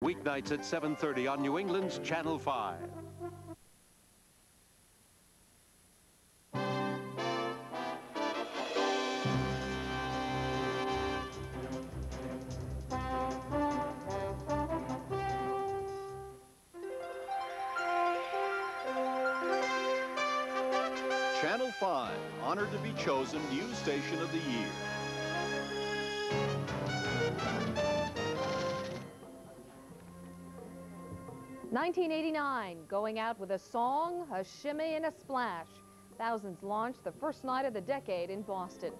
Weeknights at 7:30 on New England's Channel 5. Channel 5, honored to be chosen News Station of the Year. $1989, going out with a song, a shimmy, and a splash. Thousands launched the first night of the decade in Boston.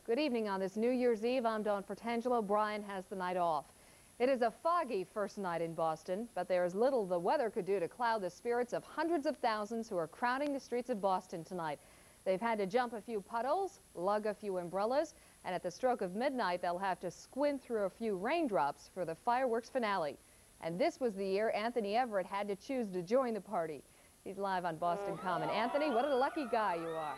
Good evening on this New Year's Eve. I'm Dawn Portangelo. Brian has the night off. It is a foggy first night in Boston, but there is little the weather could do to cloud the spirits of hundreds of thousands who are crowding the streets of Boston tonight. They've had to jump a few puddles, lug a few umbrellas, and at the stroke of midnight, they'll have to squint through a few raindrops for the fireworks finale. And this was the year Anthony Everett had to choose to join the party. He's live on Boston Common. Anthony, what a lucky guy you are.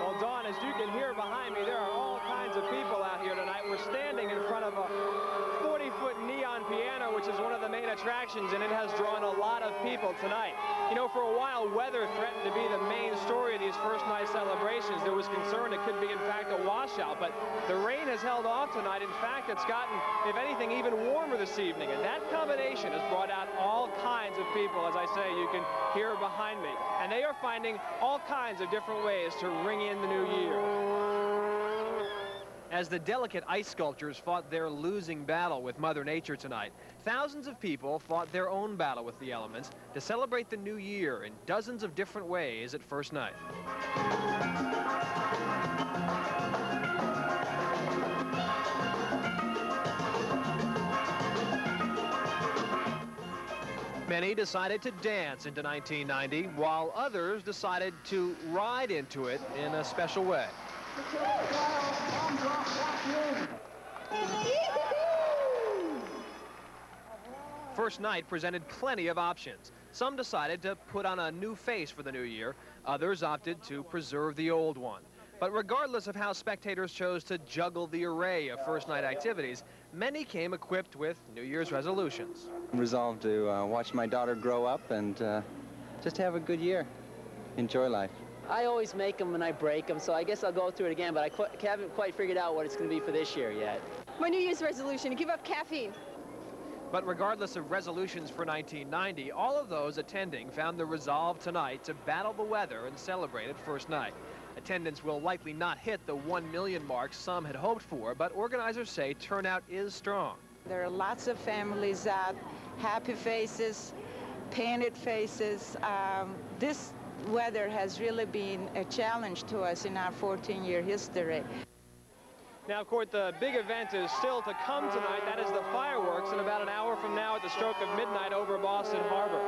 Well, Dawn, as you can hear behind me, there are all kinds of people out here tonight. We're standing in front of a 40-foot neon piano, which is one of the main attractions, and it has drawn a lot of people tonight. You know, for a while, weather threatened to be the main story of these first night celebrations. There was concern it could be, in fact, a washout, but the rain has held off tonight. In fact, it's gotten, if anything, even warmer this evening, and that combination has brought out all kinds of people, as I say, you can hear behind me. And they are finding all kinds of different ways to ring in the new year. As the delicate ice sculptures fought their losing battle with Mother Nature tonight, thousands of people fought their own battle with the elements to celebrate the new year in dozens of different ways at first night. Many decided to dance into 1990, while others decided to ride into it in a special way. First night presented plenty of options. Some decided to put on a new face for the new year. Others opted to preserve the old one. But regardless of how spectators chose to juggle the array of first night activities, many came equipped with New Year's resolutions. I'm resolved to watch my daughter grow up and just have a good year. Enjoy life. I always make them and I break them, so I guess I'll go through it again, but I haven't quite figured out what it's going to be for this year yet. My New Year's resolution, to give up caffeine. But regardless of resolutions for 1990, all of those attending found the resolve tonight to battle the weather and celebrate it first night. Attendance will likely not hit the 1 million mark some had hoped for, but organizers say turnout is strong. There are lots of families out, happy faces, painted faces. This weather has really been a challenge to us in our 14-year history. Now, of course, the big event is still to come tonight. That is the fireworks in about an hour from now at the stroke of midnight over Boston Harbor.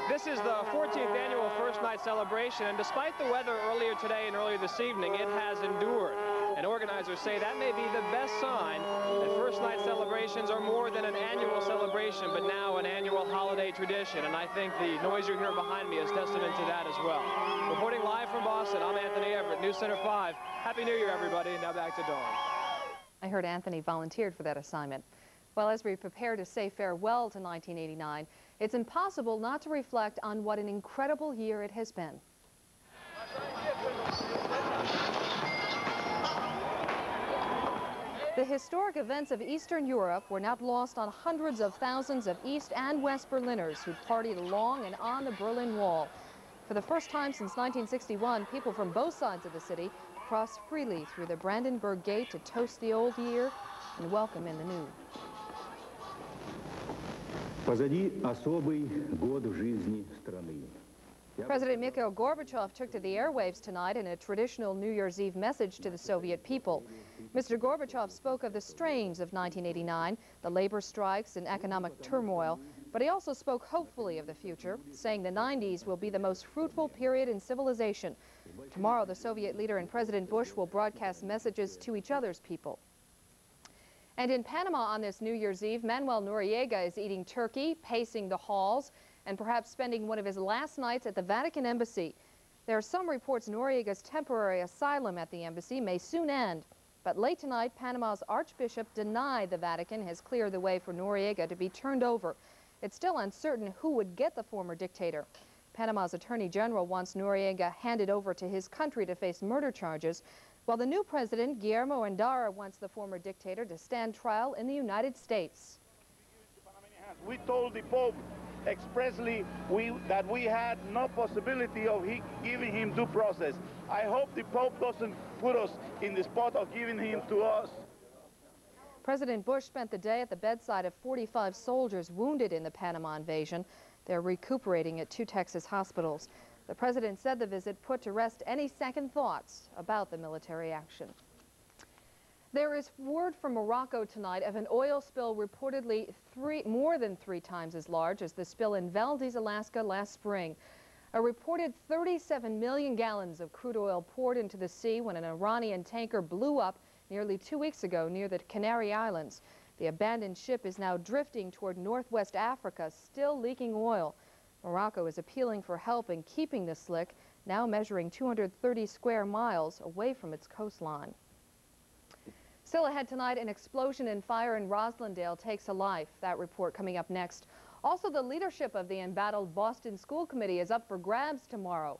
This is the 14th annual first night celebration, and despite the weather earlier today and earlier this evening, it has endured. And organizers say that may be the best sign that first night celebrations are more than an annual celebration, but now an annual holiday tradition. And I think the noise you hear behind me is testament to that as well. Reporting live from Boston, I'm Anthony Everett, News Center 5. Happy New Year, everybody. Now back to Dawn. I heard Anthony volunteered for that assignment. Well, as we prepare to say farewell to 1989, it's impossible not to reflect on what an incredible year it has been. The historic events of Eastern Europe were not lost on hundreds of thousands of East and West Berliners who partied along and on the Berlin Wall. For the first time since 1961, people from both sides of the city crossed freely through the Brandenburg Gate to toast the old year and welcome in the new. President Mikhail Gorbachev took to the airwaves tonight in a traditional New Year's Eve message to the Soviet people. Mr. Gorbachev spoke of the strains of 1989, the labor strikes and economic turmoil, but he also spoke hopefully of the future, saying the 90s will be the most fruitful period in civilization. Tomorrow, the Soviet leader and President Bush will broadcast messages to each other's people. And in Panama on this New Year's Eve, Manuel Noriega is eating turkey, pacing the halls, and perhaps spending one of his last nights at the Vatican Embassy. There are some reports Noriega's temporary asylum at the embassy may soon end, But late tonight, Panama's Archbishop denied the Vatican has cleared the way for Noriega to be turned over. It's still uncertain who would get the former dictator. Panama's Attorney General wants Noriega handed over to his country to face murder charges, while the new president, Guillermo Endara, wants the former dictator to stand trial in the United States. We told the Pope expressly that we had no possibility of giving him due process. I hope the Pope doesn't put us in the spot of giving him to us. President Bush spent the day at the bedside of 45 soldiers wounded in the Panama invasion. They're recuperating at 2 Texas hospitals. The president said the visit put to rest any second thoughts about the military action. There is word from Morocco tonight of an oil spill reportedly more than 3 times as large as the spill in Valdez, Alaska last spring. A reported 37 million gallons of crude oil poured into the sea when an Iranian tanker blew up nearly 2 weeks ago near the Canary Islands. The abandoned ship is now drifting toward northwest Africa, still leaking oil. Morocco is appealing for help in keeping the slick, now measuring 230 square miles, away from its coastline. Still ahead tonight, an explosion and fire in Roslindale takes a life. That report coming up next. Also, the leadership of the embattled Boston School Committee is up for grabs tomorrow.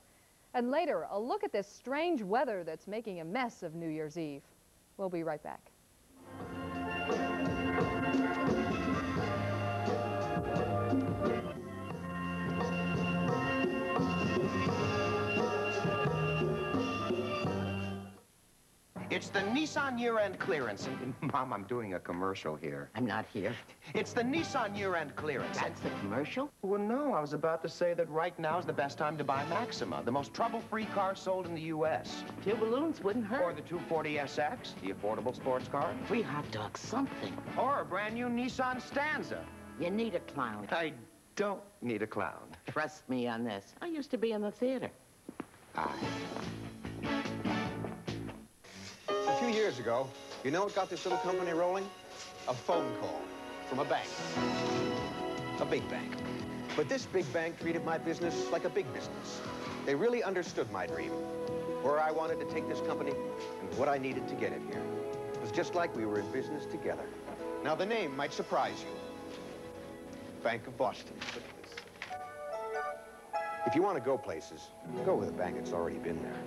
And later, a look at this strange weather that's making a mess of New Year's Eve. We'll be right back. It's the Nissan year-end clearance. Mom, I'm doing a commercial here. I'm not here. It's the Nissan year-end clearance. That's the commercial? Well, no, I was about to say that right now is the best time to buy Maxima, the most trouble-free car sold in the U.S. 2 balloons wouldn't hurt. Or the 240SX, the affordable sports car. 3 hot dogs, something. Or a brand-new Nissan Stanza. You need a clown. I don't need a clown. Trust me on this. I used to be in the theater. A few years ago, you know what got this little company rolling? A phone call from a bank. A big bank. But this big bank treated my business like a big business. They really understood my dream, where I wanted to take this company and what I needed to get it here. It was just like we were in business together. Now, the name might surprise you. Bank of Boston. Look at this. If you want to go places, go with a bank that's already been there.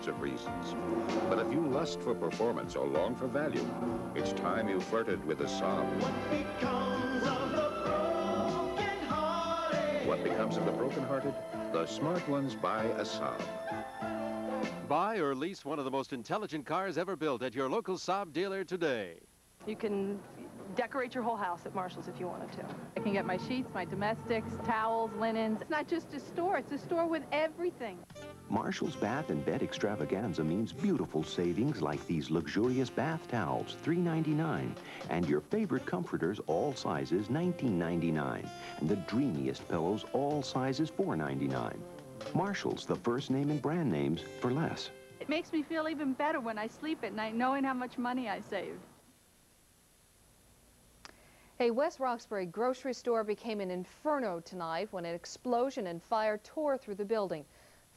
Of reasons. But if you lust for performance or long for value, it's time you flirted with a Saab. What becomes of the broken-hearted? What becomes of the broken-hearted? The smart ones buy a Saab. Buy or lease one of the most intelligent cars ever built at your local Saab dealer today. You can decorate your whole house at Marshall's if you wanted to. I can get my sheets, my domestics, towels, linens. It's not just a store, it's a store with everything. Marshall's Bath and Bed Extravaganza means beautiful savings like these luxurious bath towels, $3.99, and your favorite comforters, all sizes, $19.99, and the dreamiest pillows, all sizes, $4.99. Marshall's, the first name in brand names for less. It makes me feel even better when I sleep at night knowing how much money I saved. A West Roxbury grocery store became an inferno tonight when an explosion and fire tore through the building.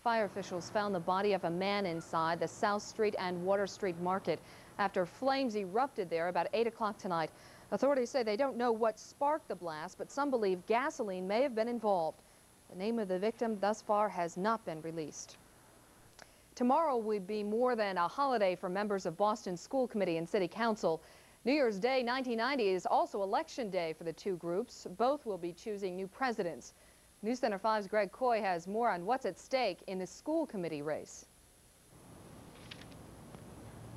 Fire officials found the body of a man inside the South Street and Water Street Market after flames erupted there about 8 o'clock tonight. Authorities say they don't know what sparked the blast, but some believe gasoline may have been involved. The name of the victim thus far has not been released. Tomorrow will be more than a holiday for members of Boston's school committee and city council. New Year's Day 1990 is also election day for the two groups. Both will be choosing new presidents. News Center 5's Greg Coy has more on what's at stake in the school committee race.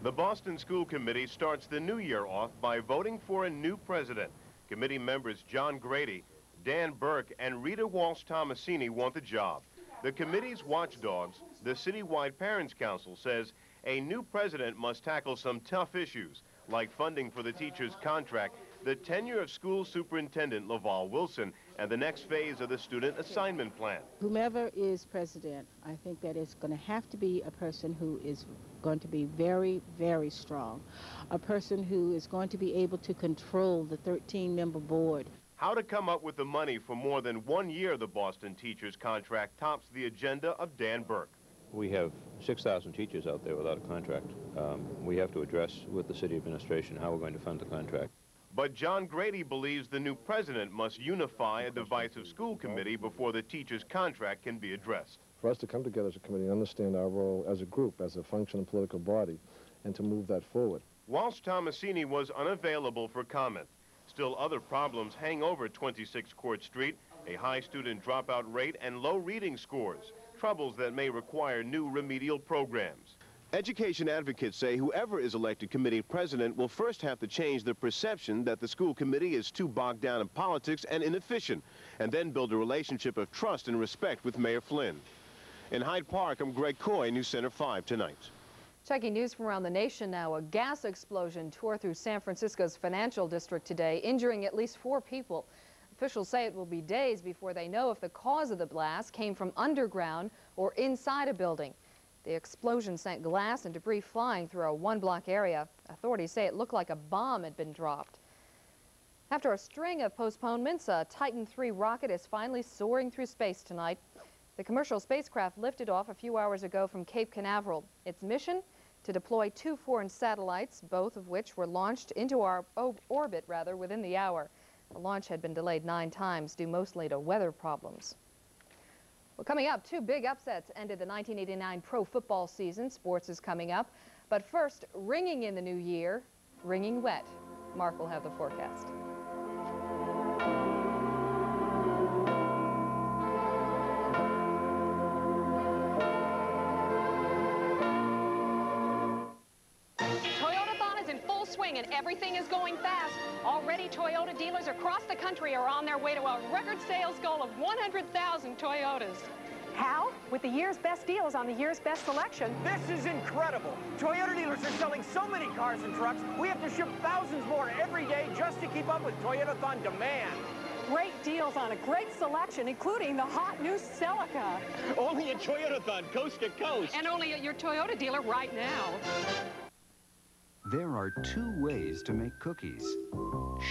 The Boston School Committee starts the new year off by voting for a new president. Committee members John Grady, Dan Burke, and Rita Walsh-Tomasini want the job. The committee's watchdogs, the citywide Parents Council, says a new president must tackle some tough issues, like funding for the teacher's contract, the tenure of school superintendent LaValle Wilson, and the next phase of the student assignment plan. Whomever is president, I think that it's going to have to be a person who is going to be very, very strong, a person who is going to be able to control the 13-member board. How to come up with the money for more than 1 year the Boston teacher's contract tops the agenda of Dan Burke. We have 6,000 teachers out there without a contract. We have to address with the city administration how we're going to fund the contract. But John Grady believes the new president must unify a divisive school committee before the teacher's contract can be addressed. For us to come together as a committee and understand our role as a group, as a functioning political body, and to move that forward. Walsh-Tomasini was unavailable for comment. Still, other problems hang over 26 Court Street, a high student dropout rate and low reading scores, troubles that may require new remedial programs. Education advocates say whoever is elected committee president will first have to change the perception that the school committee is too bogged down in politics and inefficient, and then build a relationship of trust and respect with Mayor Flynn. In Hyde Park, I'm Greg Coy, News Center 5 tonight. Checking news from around the nation now. A gas explosion tore through San Francisco's financial district today, injuring at least 4 people. Officials say it will be days before they know if the cause of the blast came from underground or inside a building. The explosion sent glass and debris flying through a 1-block area. Authorities say it looked like a bomb had been dropped. After a string of postponements, a Titan III rocket is finally soaring through space tonight. The commercial spacecraft lifted off a few hours ago from Cape Canaveral. Its mission? To deploy 2 foreign satellites, both of which were launched into our orbit within the hour. The launch had been delayed 9 times, due mostly to weather problems. Well, coming up, 2 big upsets ended the 1989 pro football season. Sports is coming up. But first, ringing in the new year, ringing wet. Mark will have the forecast. And everything is going fast. Already, Toyota dealers across the country are on their way to a record sales goal of 100,000 Toyotas. How? With the year's best deals on the year's best selection. This is incredible. Toyota dealers are selling so many cars and trucks, we have to ship thousands more every day just to keep up with Toyotathon demand. Great deals on a great selection, including the hot new Celica. Only at Toyotathon, coast to coast. And only at your Toyota dealer right now. There are 2 ways to make cookies.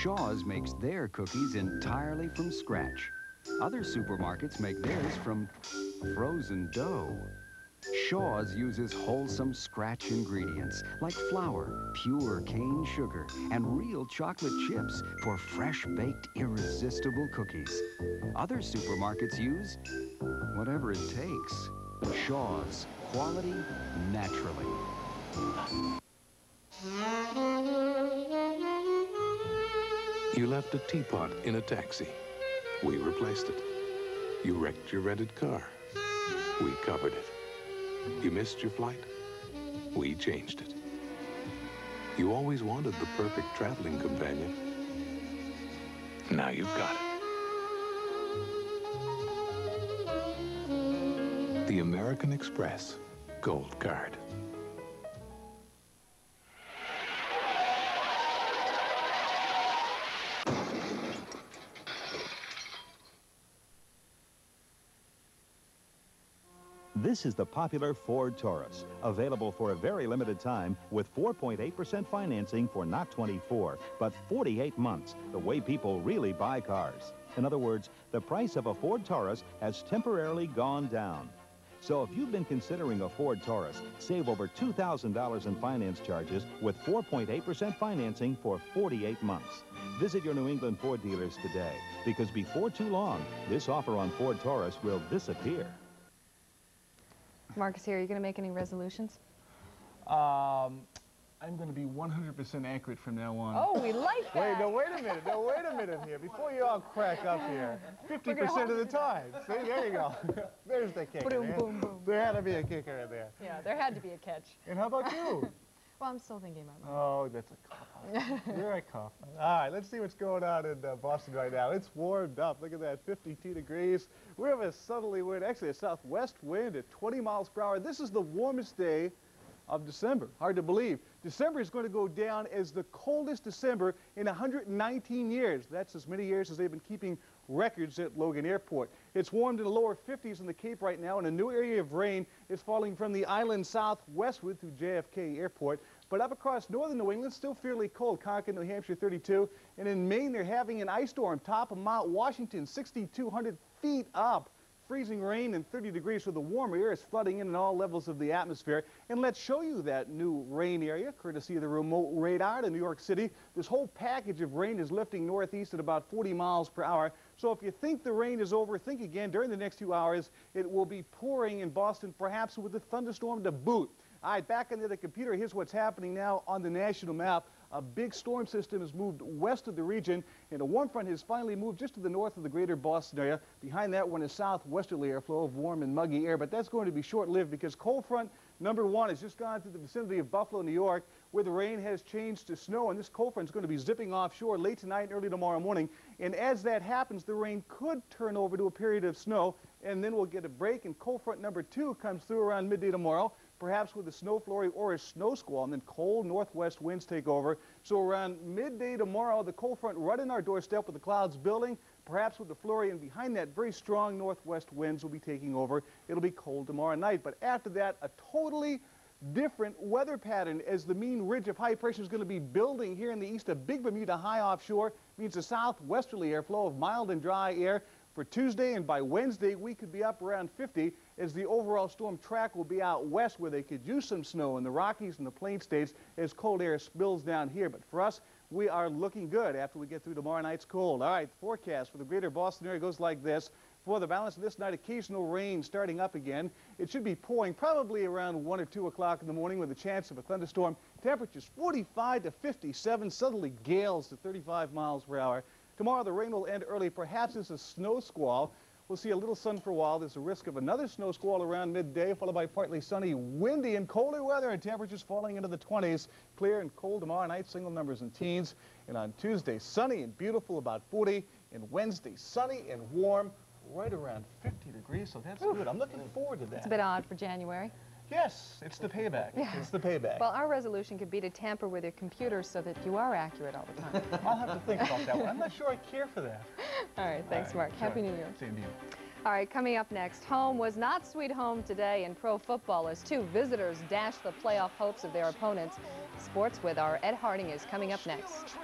Shaw's makes their cookies entirely from scratch. Other supermarkets make theirs from frozen dough. Shaw's uses wholesome scratch ingredients like flour, pure cane sugar, and real chocolate chips for fresh-baked, irresistible cookies. Other supermarkets use whatever it takes. Shaw's, quality naturally. You left a teapot in a taxi. We replaced it. You wrecked your rented car. We covered it. You missed your flight. We changed it. You always wanted the perfect traveling companion. Now you've got it. The American Express Gold Card. This is the popular Ford Taurus, available for a very limited time with 4.8% financing for not 24, but 48 months, the way people really buy cars. In other words, the price of a Ford Taurus has temporarily gone down. So if you've been considering a Ford Taurus, save over $2,000 in finance charges with 4.8% financing for 48 months. Visit your New England Ford dealers today, because before too long, this offer on Ford Taurus will disappear. Marcus here, are you going to make any resolutions? I'm going to be 100% accurate from now on. Oh, we like that. Wait a minute here. Before you all crack up here, 50% of the time. See, there you go. There's the kicker. Boom, boom, boom. There had to be a kicker in there. Yeah, there had to be a catch. And how about you? Well, I'm still thinking about mine. Oh, that's a cop-out. You're a cop-out. All right, let's see what's going on in Boston right now. It's warmed up. Look at that, 52 degrees. We have a southerly wind, actually a southwest wind at 20 miles per hour. This is the warmest day of December. Hard to believe. December is going to go down as the coldest December in 119 years. That's as many years as they've been keeping records at Logan Airport. It's warmed in the lower 50s in the Cape right now, and a new area of rain is falling from the island southwestward through JFK Airport. But up across northern New England, still fairly cold. Concord, New Hampshire, 32. And in Maine, they're having an ice storm. Top of Mount Washington, 6,200 feet up. Freezing rain and 30 degrees, so the warm air is flooding in all levels of the atmosphere. And let's show you that new rain area, courtesy of the remote radar to New York City. This whole package of rain is lifting northeast at about 40 miles per hour. So if you think the rain is over, think again. During the next 2 hours, it will be pouring in Boston, perhaps with a thunderstorm to boot. All right, back into the computer. Here's what's happening now on the national map. A big storm system has moved west of the region, and a warm front has finally moved just to the north of the greater Boston area. Behind that one is southwesterly airflow of warm and muggy air, but that's going to be short-lived because cold front number 1 has just gone to the vicinity of Buffalo, New York, where the rain has changed to snow, and this cold front is going to be zipping offshore late tonight and early tomorrow morning. And as that happens, the rain could turn over to a period of snow, and then we'll get a break, and cold front number 2 comes through around midday tomorrow, perhaps with a snow flurry or a snow squall, and then cold northwest winds take over. So around midday tomorrow, the cold front right in our doorstep with the clouds building, perhaps with the flurry, and behind that, very strong northwest winds will be taking over. It'll be cold tomorrow night, but after that, a totally different weather pattern as the mean ridge of high pressure is going to be building here in the east. A big Bermuda high offshore means a southwesterly airflow of mild and dry air for Tuesday, and by Wednesday we could be up around 50 as the overall storm track will be out west where they could use some snow in the Rockies and the Plain States as cold air spills down here. But for us, we are looking good after we get through tomorrow night's cold. All right, the forecast for the greater Boston area goes like this. For the balance of this night, occasional rain starting up again. It should be pouring probably around 1 or 2 o'clock in the morning with a chance of a thunderstorm. Temperatures 45 to 57, southerly gales to 35 miles per hour. Tomorrow the rain will end early. Perhaps it's a snow squall. We'll see a little sun for a while. There's a risk of another snow squall around midday, followed by partly sunny, windy, and colder weather, and temperatures falling into the 20s. Clear and cold tomorrow night, single numbers and teens. And on Tuesday, sunny and beautiful, about 40. And Wednesday, sunny and warm, right around 50 degrees. So that's good. I'm looking forward to that. It's a bit odd for January. Yes, it's the payback. Yeah. It's the payback. Well, our resolution could be to tamper with your computer so that you are accurate all the time. I'll have to think about that one. I'm not sure I care for that. All right, thanks, Mark. Happy New Year. Same to you. All right, coming up next, home was not sweet home today in pro football as 2 visitors dashed the playoff hopes of their opponents. Sports with our Ed Harding is coming up next.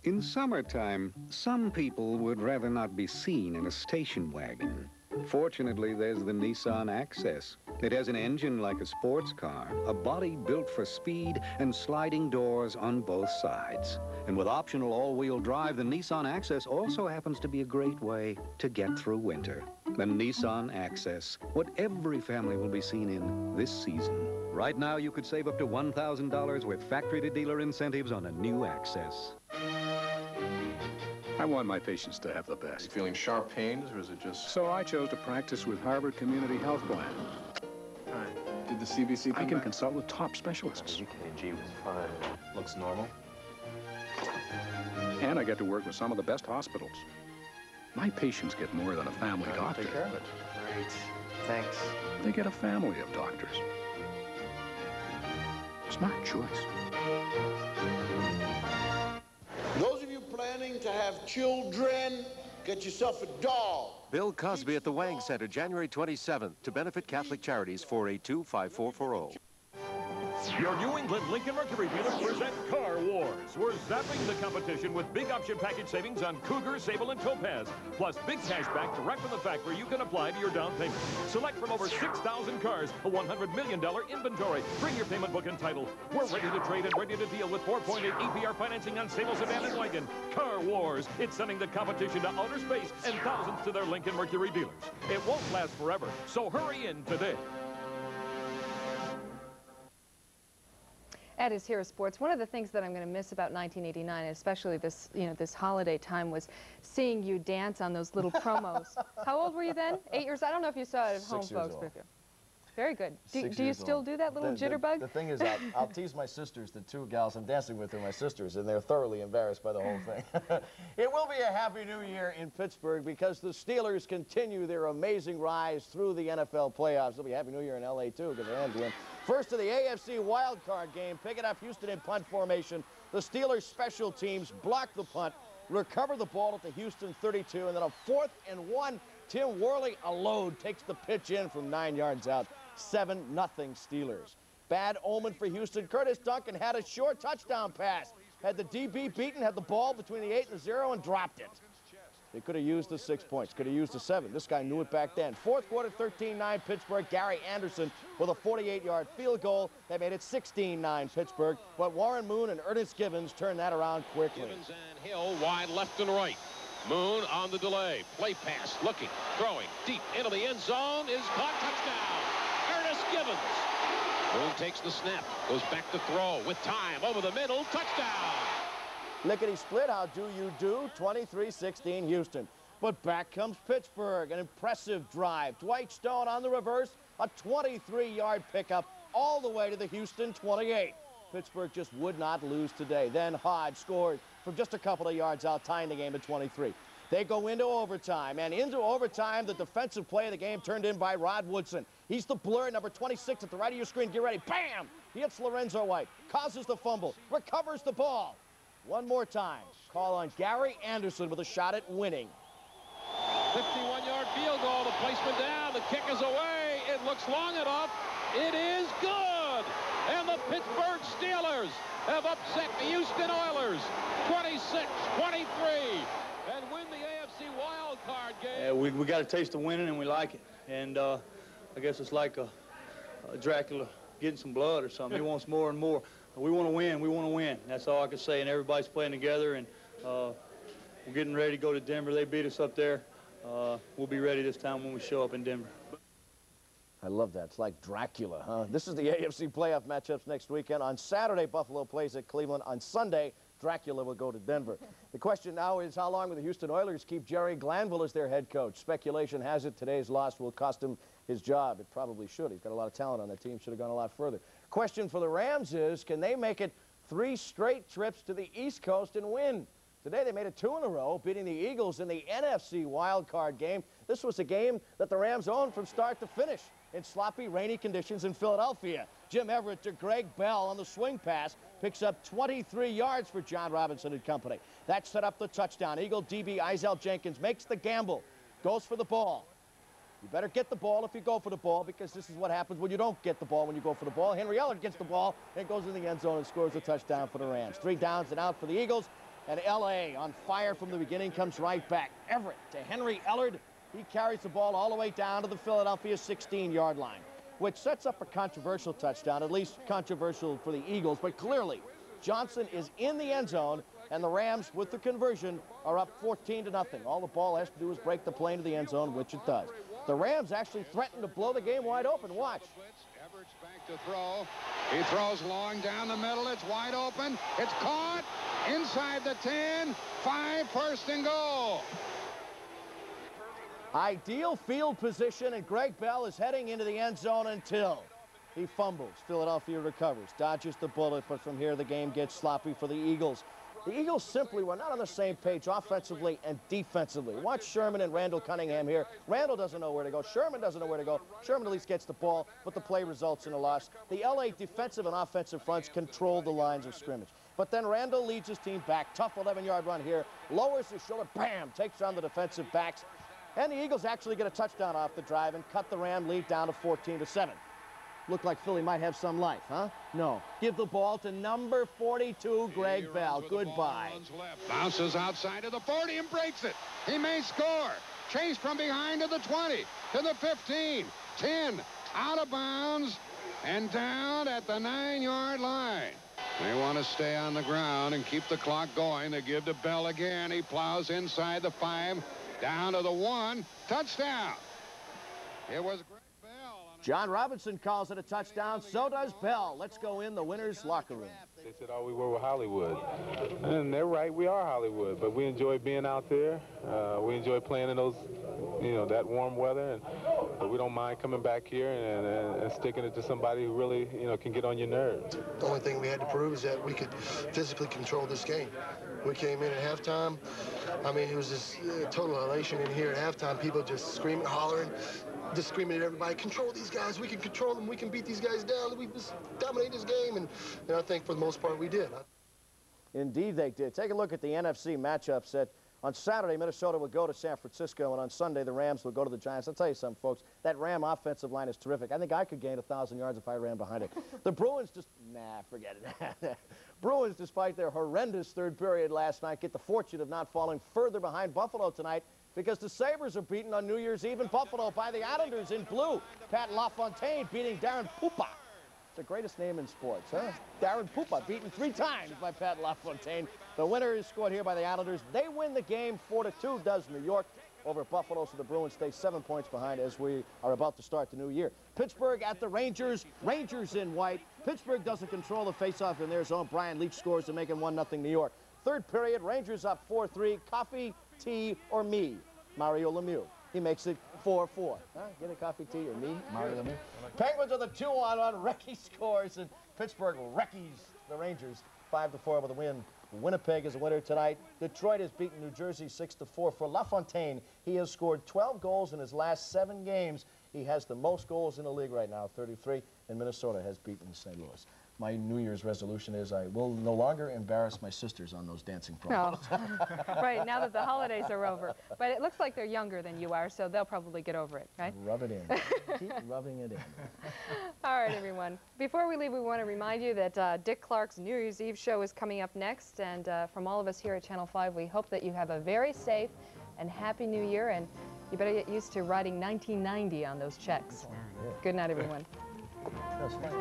In summertime, some people would rather not be seen in a station wagon. Fortunately, there's the Nissan Access. It has an engine like a sports car, a body built for speed, and sliding doors on both sides. And with optional all-wheel drive, the Nissan Access also happens to be a great way to get through winter. The Nissan Access, what every family will be seen in this season. Right now, you could save up to $1,000 with factory-to-dealer incentives on a new Access. I want my patients to have the best. Feeling sharp pains, or is it just... So I chose to practice with Harvard Community Health Plan. Hi. Did the CBC I can consult with top specialists. EKG was fine. Looks normal. And I get to work with some of the best hospitals. My patients get more than a family doctor. Take care of it. Great. Thanks. They get a family of doctors. Smart choice. Those of you planning to have children, get yourself a doll. Bill Cosby at the Wang Center, January 27th, to benefit Catholic Charities, 482-5440. Your New England Lincoln Mercury dealers present Car Wars. We're zapping the competition with big option package savings on Cougar, Sable, and Topaz. Plus big cash back direct from the factory you can apply to your down payment. Select from over 6,000 cars, a $100 million inventory. Bring your payment book and title. We're ready to trade and ready to deal with 4.8 APR financing on Sable, Sedan, and Wagon. Car Wars. It's sending the competition to outer space and thousands to their Lincoln Mercury dealers. It won't last forever, so hurry in today. Ed is here with sports. One of the things that I'm going to miss about 1989, especially this, this holiday time, was seeing you dance on those little promos. How old were you then? 8 years? I don't know if you saw it at home, folks. But Very good. Do 6 you years still old. do that little jitterbug? The thing is, I'll tease my sisters, the two gals I'm dancing with are my sisters, and they're thoroughly embarrassed by the whole thing. It will be a happy new year in Pittsburgh because the Steelers continue their amazing rise through the NFL playoffs. It'll be a happy new year in L.A. too because the Rams win. First of the AFC wildcard game, picking up Houston in punt formation. The Steelers special teams block the punt, recover the ball at the Houston 32, and then a 4th and 1. Tim Worley, a load, takes the pitch in from 9 yards out. 7-0 Steelers. Bad omen for Houston. Curtis Duncan had a short touchdown pass. Had the DB beaten, had the ball between the 8 and the 0 and dropped it. They could have used the 6 points, could have used the 7. This guy knew it back then. Fourth quarter, 13-9 Pittsburgh. Gary Anderson with a 48-yard field goal. They made it 16-9 Pittsburgh, but Warren Moon and Ernest Givens turned that around quickly. Givens and Hill wide left and right. Moon on the delay. Play pass, looking, throwing, deep into the end zone, is caught, touchdown. Ernest Givens. Moon takes the snap, goes back to throw with time, over the middle, touchdown. Lickety split, how do you do? 23-16 Houston. But back comes Pittsburgh, an impressive drive. Dwight Stone on the reverse, a 23-yard pickup all the way to the Houston 28. Pittsburgh just would not lose today. Then Hodge scored from just a couple of yards out, tying the game at 23. They go into overtime, and into overtime, the defensive play of the game turned in by Rod Woodson. He's the blur, number 26 at the right of your screen. Get ready. Bam! He hits Lorenzo White, causes the fumble, recovers the ball. One more time. Call on Gary Anderson with a shot at winning. 51-yard field goal, the placement down, the kick is away. It looks long enough. It is good. And the Pittsburgh Steelers have upset the Houston Oilers 26-23 and win the AFC wild card game. We got a taste of winning, and we like it. And I guess it's like a Dracula getting some blood or something. He wants more and more. We want to win. We want to win. That's all I can say. And everybody's playing together, and we're getting ready to go to Denver. They beat us up there. We'll be ready this time when we show up in Denver. I love that. It's like Dracula, huh? This is the AFC playoff matchups next weekend. On Saturday, Buffalo plays at Cleveland. On Sunday, Dracula will go to Denver. The question now is, how long will the Houston Oilers keep Jerry Glanville as their head coach? Speculation has it today's loss will cost him his job. It probably should. He's got a lot of talent on that team. Should have gone a lot further. Question for the Rams is, can they make it 3 straight trips to the East Coast and win? Today they made it 2 in a row, beating the Eagles in the NFC wildcard game. This was a game that the Rams owned from start to finish in sloppy, rainy conditions in Philadelphia. Jim Everett to Greg Bell on the swing pass, picks up 23 yards for John Robinson and company. That set up the touchdown. Eagle DB Izell Jenkins makes the gamble, goes for the ball. You better get the ball if you go for the ball, because this is what happens when you don't get the ball when you go for the ball. Henry Ellard gets the ball and goes in the end zone and scores a touchdown for the Rams. 3 downs and out for the Eagles, and L.A. on fire from the beginning comes right back. Everett to Henry Ellard. He carries the ball all the way down to the Philadelphia 16-yard line, which sets up a controversial touchdown, at least controversial for the Eagles. But clearly, Johnson is in the end zone, and the Rams, with the conversion, are up 14-0. All the ball has to do is break the plane to the end zone, which it does. The Rams actually threaten to blow the game wide open. Watch. Everett's back to throw. He throws long down the middle. It's wide open. It's caught inside the 10. 5, first and goal. Ideal field position, and Greg Bell is heading into the end zone until he fumbles. Philadelphia recovers, dodges the bullet, but from here the game gets sloppy for the Eagles. The Eagles simply were not on the same page offensively and defensively. Watch Sherman and Randall Cunningham here. Randall doesn't know where to go. Sherman doesn't know where to go. Sherman at least gets the ball, but the play results in a loss. The LA defensive and offensive fronts control the lines of scrimmage. But then Randall leads his team back. Tough 11-yard run here. Lowers his shoulder, bam, takes on the defensive backs. And the Eagles actually get a touchdown off the drive and cut the Ram lead down to 14-7. Looked like Philly might have some life, huh? No. Give the ball to number 42, Greg Bell. Goodbye. Bounces outside of the 40 and breaks it. He may score. Chased from behind to the 20, to the 15, 10, out of bounds, and down at the 9-yard line. They want to stay on the ground and keep the clock going. They give to Bell again. He plows inside the 5, down to the 1, touchdown. It was Greg Bell. John Robinson calls it a touchdown. So does Bell. Let's go in the winner's locker room. They said all we were Hollywood. And they're right, we are Hollywood, but we enjoy being out there. We enjoy playing in those, that warm weather, but we don't mind coming back here and sticking it to somebody who really, can get on your nerves. The only thing we had to prove is that we could physically control this game. We came in at halftime. I mean, it was just total elation in here at halftime. People just screaming, hollering, just screaming at everybody, control these guys. We can control them. We can beat these guys down. We just dominate this game. And I think for the most part we did. Indeed they did. Take a look at the NFC matchup set. On Saturday, Minnesota will go to San Francisco, and on Sunday, the Rams will go to the Giants. I'll tell you something, folks. That Ram offensive line is terrific. I think I could gain 1,000 yards if I ran behind it. The Bruins just, forget it. Bruins, despite their horrendous third period last night, get the fortune of not falling further behind Buffalo tonight because the Sabres are beaten on New Year's Eve in Buffalo by the Islanders in blue. Pat LaFontaine beating Darren Pupa. It's the greatest name in sports, huh? Darren Pupa, beaten 3 times by Pat LaFontaine. The winner is scored here by the Islanders. They win the game 4-2, does New York over Buffalo, so the Bruins stay 7 points behind as we are about to start the new year. Pittsburgh at the Rangers. Rangers in white. Pittsburgh doesn't control the faceoff in their zone. Brian Leach scores to make it 1-0 New York. Third period, Rangers up 4-3. Coffee, tea, or me? Mario Lemieux. He makes it 4-4. Huh? Get a coffee, tea, or me? Mario Lemieux. Penguins are the 2-on-1. Recchi scores, and Pittsburgh Recchies the Rangers 5-4 with a win. Winnipeg is a winner tonight. Detroit has beaten New Jersey 6-4. For LaFontaine, he has scored 12 goals in his last 7 games. He has the most goals in the league right now, 33, and Minnesota has beaten St. Louis. My New Year's resolution is I will no longer embarrass my sisters on those dancing programs. Oh. Right, now that the holidays are over. But it looks like they're younger than you are, so they'll probably get over it, right? Rub it in. Keep rubbing it in. All right, everyone. Before we leave, we want to remind you that Dick Clark's New Year's Eve show is coming up next. And from all of us here at Channel 5, we hope that you have a very safe and happy New Year. And you better get used to writing 1990 on those checks. Yeah. Good night, everyone. That's fine.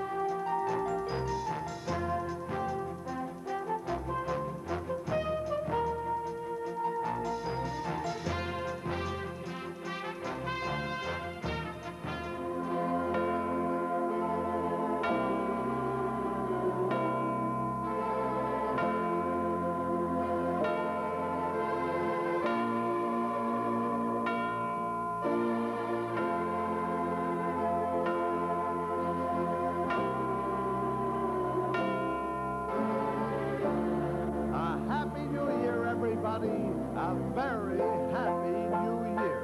A very happy New Year.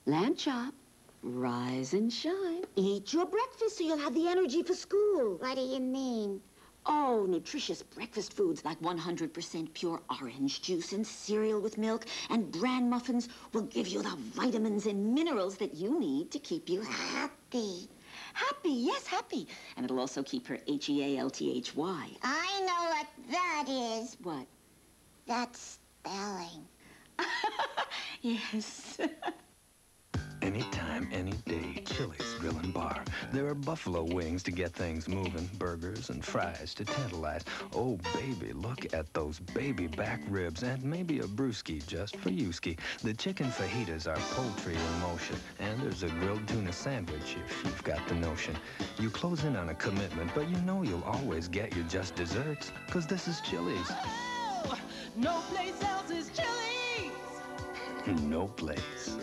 Lamb chop, rise and shine. Eat your breakfast so you'll have the energy for school. What do you mean? Oh, nutritious breakfast foods like 100% pure orange juice and cereal with milk and bran muffins will give you the vitamins and minerals that you need to keep you happy. Happy, yes, happy. And it'll also keep her H-E-A-L-T-H-Y. I know what that is. What? That's spelling. Yes. Anytime, any day, Chili's Grill and Bar. There are buffalo wings to get things moving, burgers and fries to tantalize. Oh, baby, look at those baby back ribs and maybe a brewski just for you, ski. The chicken fajitas are poultry in motion, and there's a grilled tuna sandwich if you've got the notion. You close in on a commitment, but you know you'll always get your just desserts, because this is Chili's. Oh, no place else is Chili's. No place.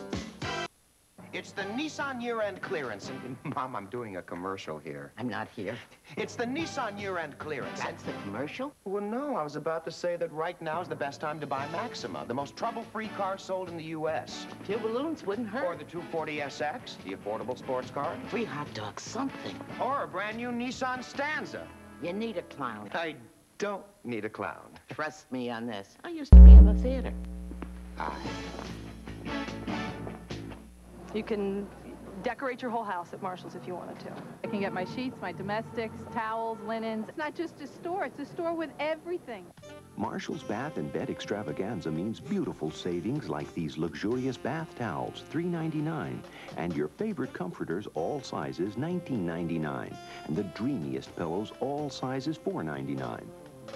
It's the Nissan year-end clearance. And, Mom, I'm doing a commercial here. I'm not here. It's the Nissan year-end clearance. That's the commercial? Well, no, I was about to say that right now is the best time to buy Maxima, the most trouble-free car sold in the U.S. A few balloons wouldn't hurt. Or the 240SX, the affordable sports car. Free hot dog, something. Or a brand-new Nissan Stanza. You need a clown. I don't need a clown. Trust me on this. I used to be in the theater. You can decorate your whole house at Marshall's if you wanted to. I can get my sheets, my domestics, towels, linens. It's not just a store, it's a store with everything. Marshall's Bath and Bed Extravaganza means beautiful savings like these luxurious bath towels, $3.99, and your favorite comforters, all sizes, $19.99, and the dreamiest pillows, all sizes, $4.99.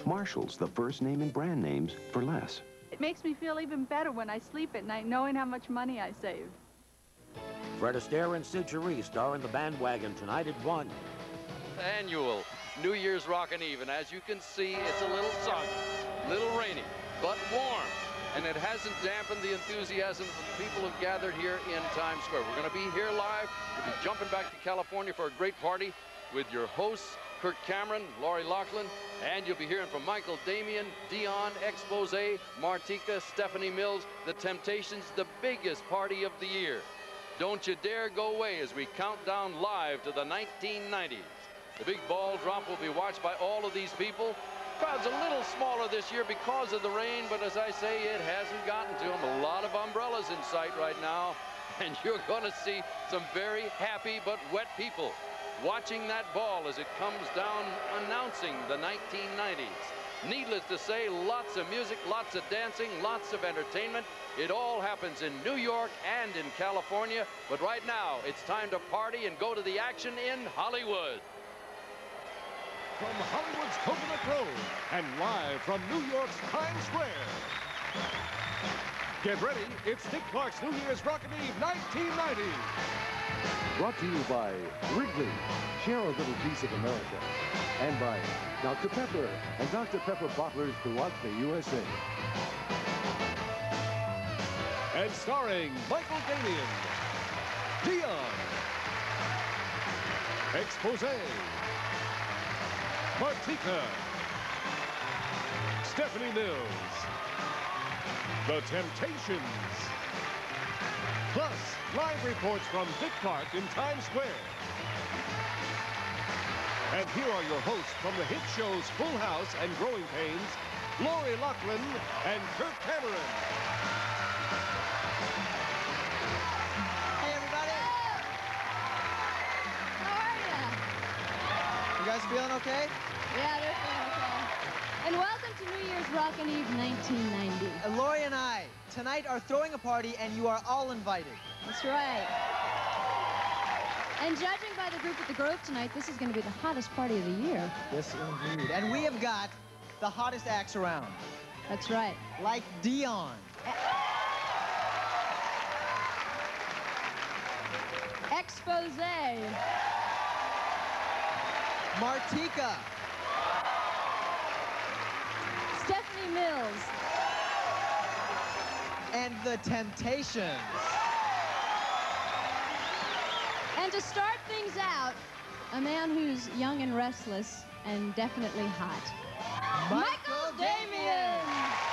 Marshall's, the first name in brand names for less. It makes me feel even better when I sleep at night knowing how much money I saved. Fred Astaire and Sid Cherie star in The Bandwagon tonight at 1. Annual New Year's Rockin' Eve, and as you can see, it's a little soggy, little rainy, but warm, and it hasn't dampened the enthusiasm of the people who've gathered here in Times Square. We're going to be here live. We'll be jumping back to California for a great party with your hosts, Kirk Cameron, Lori Loughlin, and you'll be hearing from Michael Damian, Dion, Exposé, Martika, Stephanie Mills, The Temptations, the biggest party of the year. Don't you dare go away as we count down live to the 1990s. The big ball drop will be watched by all of these people. Crowd's a little smaller this year because of the rain, but as I say, it hasn't gotten to them. A lot of umbrellas in sight right now, and you're going to see some very happy but wet people watching that ball as it comes down, announcing the 1990s. Needless to say, lots of music, lots of dancing, lots of entertainment. It all happens in New York and in California, but right now it's time to party and go to the action in Hollywood. From Hollywood's Coconut Grove and live from New York's Times Square. Get ready, it's Dick Clark's New Year's Rockin' Eve 1990. Brought to you by Wrigley, share a little piece of America, and by Dr. Pepper and Dr. Pepper bottlers throughout the USA. And starring Michael Damian, Dion, Exposé, Martika, Stephanie Mills, The Temptations, plus live reports from Dick Clark in Times Square. And here are your hosts from the hit shows Full House and Growing Pains, Lori Loughlin and Kirk Cameron. Hey, everybody. How are ya? You guys feeling okay? Yeah, they're feeling okay. And welcome to New Year's Rockin' Eve 1990. Lori and I, tonight, are throwing a party, and you are all invited. That's right. And judging by the group at the Grove tonight, this is going to be the hottest party of the year. Yes, indeed. And we have got the hottest acts around. That's right. Like Dion. Exposé. Martika. Stephanie Mills. And The Temptations. And to start things out, a man who's young and restless and definitely hot. Michael Damian!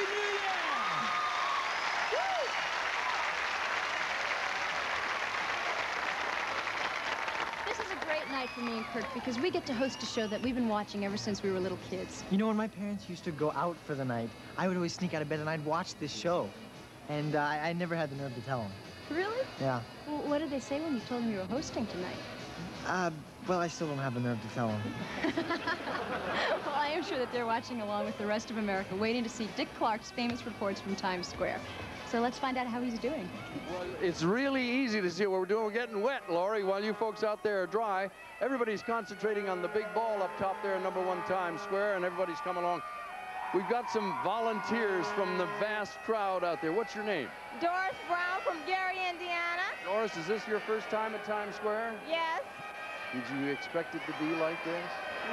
Happy New Year! This is a great night for me and Kirk because we get to host a show that we've been watching ever since we were little kids. You know, when my parents used to go out for the night, I would always sneak out of bed and I'd watch this show. And I never had the nerve to tell them. Really? Yeah. Well, what did they say when you told them you were hosting tonight? Well, I still don't have the nerve to tell them. Well, I am sure that they're watching along with the rest of America, waiting to see Dick Clark's famous reports from Times Square. So let's find out how he's doing. Well, it's really easy to see what we're doing. We're getting wet, Laurie, while you folks out there are dry. Everybody's concentrating on the big ball up top there, #1 Times Square, and everybody's come along. We've got some volunteers from the vast crowd out there. What's your name? Doris Brown from Gary, Indiana. Doris, is this your first time at Times Square? Yes. Did you expect it to be like this?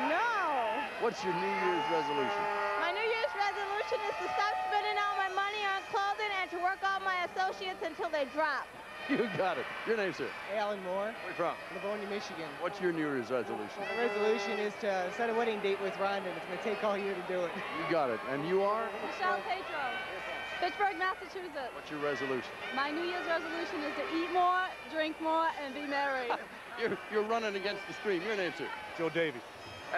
No. What's your New Year's resolution? My New Year's resolution is to stop spending all my money on clothing and to work all my associates until they drop. You got it. Your name, sir? Alan Moore. Where you from? Livonia, Michigan. What's your New Year's resolution? The resolution is to set a wedding date with Rhonda, and it's going to take all year to do it. You got it. And you are? Michelle Pedro, Pittsburgh, Massachusetts. What's your resolution? My New Year's resolution is to eat more, drink more, and be merry. You're running against the stream. Your name, sir? Joe Davey.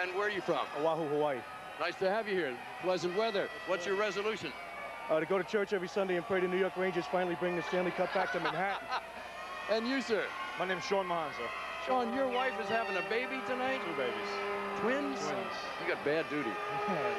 And where are you from? Oahu, Hawaii. Nice to have you here. Pleasant weather. What's your resolution? To go to church every Sunday and pray the New York Rangers finally bring the Stanley Cup back to Manhattan. And you, sir? My name's Sean Mahan, sir. Sean, your wife is having a baby tonight? 2 babies. Twins? Twins. You got bad duty.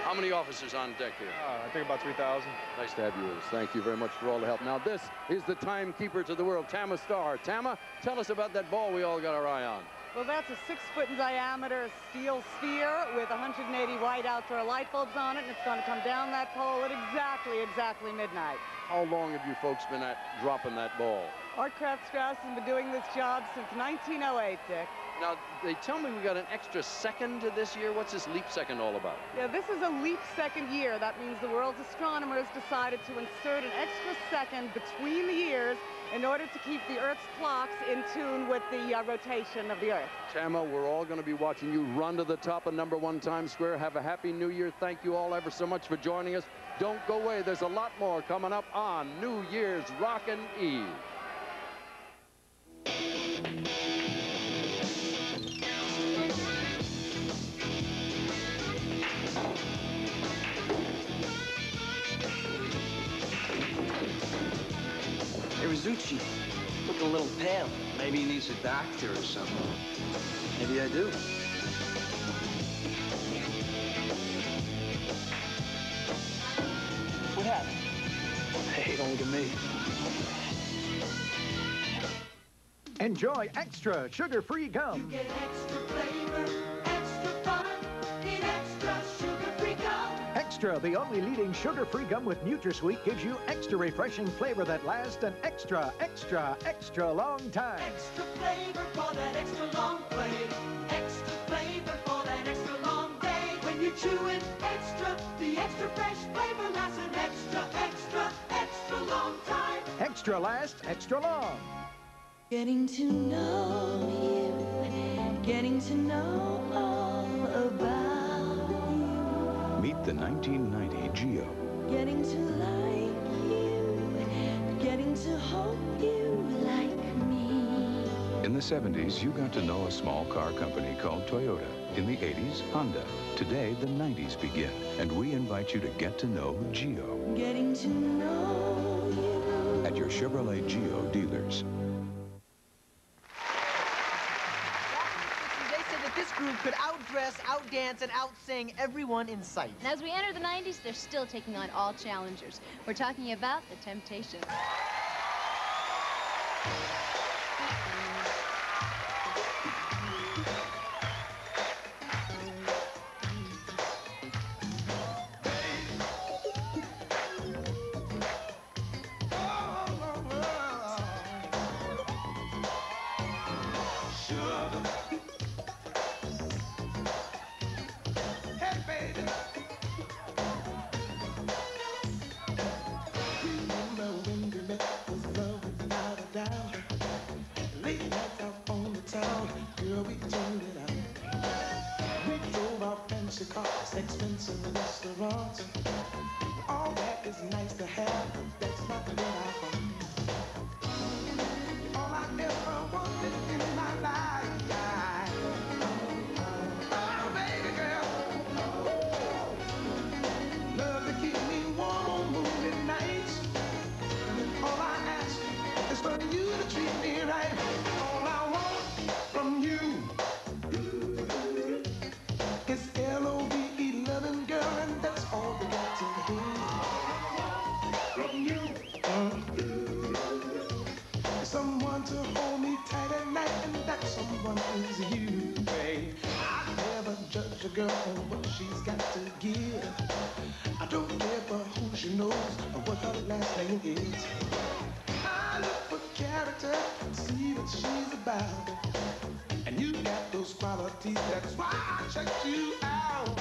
How many officers on deck here? I think about 3,000. Nice to have you with us. Thank you very much for all the help. Now, this is the timekeeper to the world, Tama Starr. Tama, tell us about that ball we all got our eye on. Well, that's a 6-foot in diameter steel sphere with 180 white outdoor light bulbs on it, and it's going to come down that pole at exactly midnight. How long have you folks been at dropping that ball? Art Kraft Strauss has been doing this job since 1908, Dick. Now, they tell me we got an extra second this year. What's this leap second all about? Yeah, this is a leap second year. That means the world's astronomers decided to insert an extra second between the years in order to keep the Earth's clocks in tune with the rotation of the Earth. Tama, we're all going to be watching you run to the top of #1 Times Square. Have a happy New Year. Thank you all ever so much for joining us. Don't go away. There's a lot more coming up on New Year's Rockin' Eve. Hey, Rizzucci, looking a little pale. Maybe he needs a doctor or something. Maybe I do. What happened? Hey, don't look at me. Enjoy extra sugar-free gum. You get extra flavor, extra fun in extra sugar-free gum. Extra, the only leading sugar-free gum with NutraSweet, gives you extra refreshing flavor that lasts an extra long time. Extra flavor for that extra long play. Extra flavor for that extra long day. When you chew it extra, the extra fresh flavor lasts an extra long time. Extra lasts extra long. Getting to know you, getting to know all about you. Meet the 1990 Geo. Getting to like you, getting to hope you like me. In the 70s, you got to know a small car company called Toyota. In the 80s, Honda. Today, the 90s begin, and we invite you to get to know Geo. Getting to know you. At your Chevrolet Geo dealers. They said that this group could outdress, outdance, and outsing everyone in sight. And as we enter the 90s, they're still taking on all challengers. We're talking about the Temptations. Expensive restaurants, all that is girl for what she's got to give. I don't care for who she knows or what her last name is. I look for character, see what she's about. And you got those qualities, that's why I checked you out.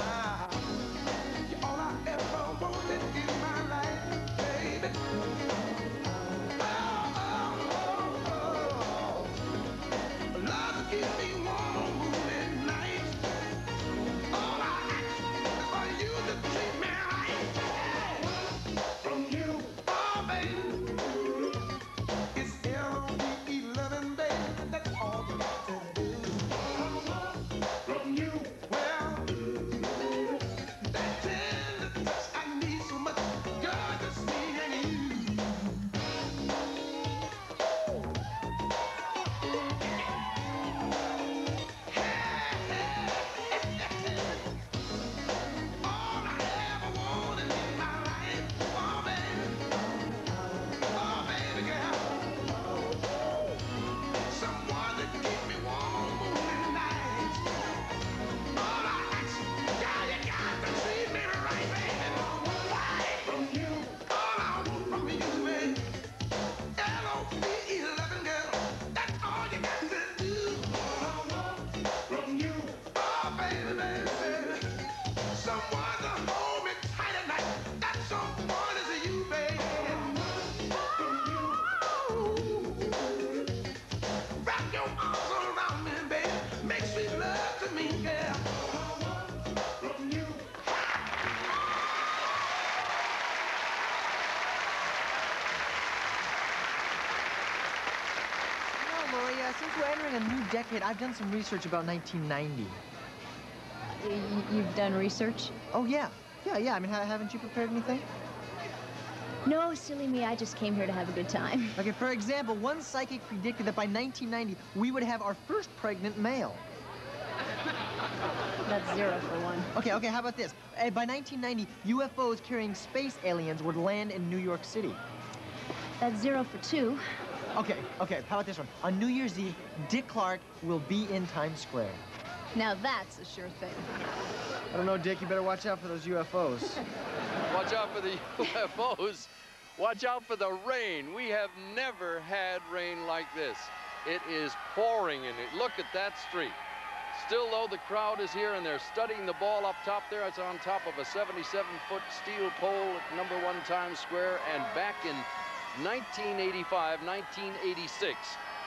You're all I ever wanted in my life, baby. Love to keep me warm on moonlit nights. All I ask is for you to treat me right. From you, oh baby, it's L-O-V-E-11, baby. That's all you got to do. From you, well, that tender touch I need so much, girl, just me and you. Since we're entering a new decade, I've done some research about 1990. You've done research? Oh, yeah. Yeah. I mean, haven't you prepared anything? No, silly me. I just came here to have a good time. Okay, for example, one psychic predicted that by 1990, we would have our first pregnant male. That's 0 for one. Okay, how about this? By 1990, UFOs carrying space aliens would land in New York City. That's 0 for 2. Okay, how about this one? On New Year's Eve, Dick Clark will be in Times Square. Now that's a sure thing. I don't know, Dick, you better watch out for those UFOs. Watch out for the UFOs. Watch out for the rain. We have never had rain like this. It is pouring in it. Look at that street. Still, though, the crowd is here, and they're studying the ball up top there. It's on top of a 77-foot steel pole at #1 Times Square, and back in 1985, 1986,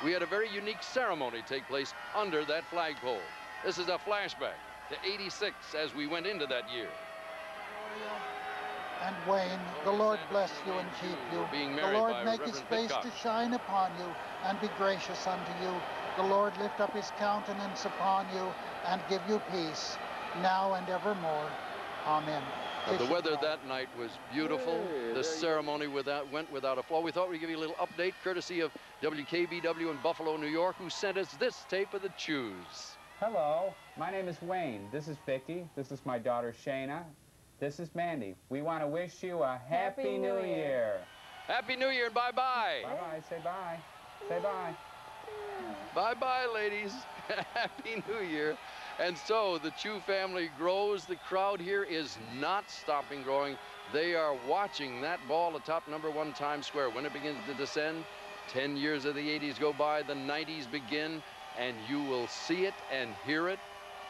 we had a very unique ceremony take place under that flagpole. This is a flashback to '86 as we went into that year. And Wayne, the Lord bless you and keep you. The Lord make his face to shine upon you and be gracious unto you. The Lord lift up his countenance upon you and give you peace, now and evermore. Amen. The weather that night was beautiful. The ceremony went without a flaw. We thought we'd give you a little update, courtesy of WKBW in Buffalo, New York, who sent us this tape of the Chews. Hello, my name is Wayne. This is Vicky. This is my daughter, Shayna. This is Mandy. We want to wish you a Happy New Year. Happy New Year and bye-bye. Bye-bye. Say bye. Say bye. Bye-bye, ladies. Happy New Year. And so the Chew family grows. The crowd here is not stopping growing. They are watching that ball atop #1 Times Square. When it begins to descend, 10 years of the 80s go by, the 90s begin, and you will see it and hear it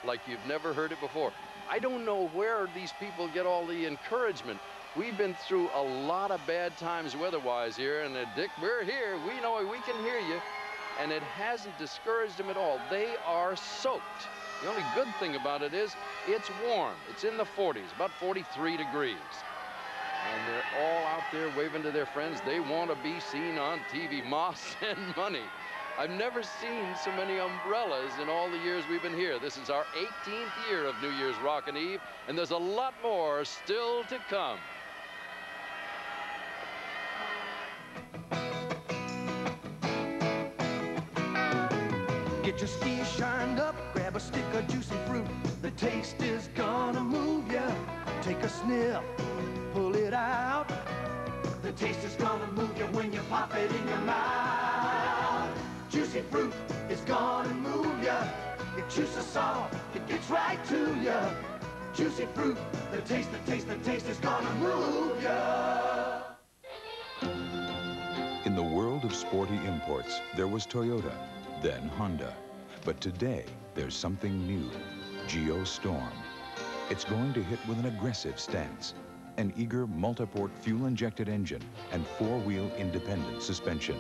like you've never heard it before. I don't know where these people get all the encouragement. We've been through a lot of bad times weather-wise here, and Dick, we're here. We know we can hear you, and it hasn't discouraged them at all. They are soaked. The only good thing about it is it's warm. It's in the 40s, about 43 degrees. And they're all out there waving to their friends. They want to be seen on TV. Ma, send money. I've never seen so many umbrellas in all the years we've been here. This is our 18th year of New Year's Rockin' Eve, and there's a lot more still to come. Get your skis shined up, grab a stick of juicy fruit. The taste is gonna move ya. Take a sniff, pull it out. The taste is gonna move you when you pop it in your mouth. Juicy fruit is gonna move ya. It juices off, it gets right to ya. Juicy fruit, the taste is gonna move ya. In the world of sporty imports, there was Toyota, then Honda. But today, there's something new, Geo Storm. It's going to hit with an aggressive stance, an eager multi-port fuel-injected engine, and four-wheel independent suspension.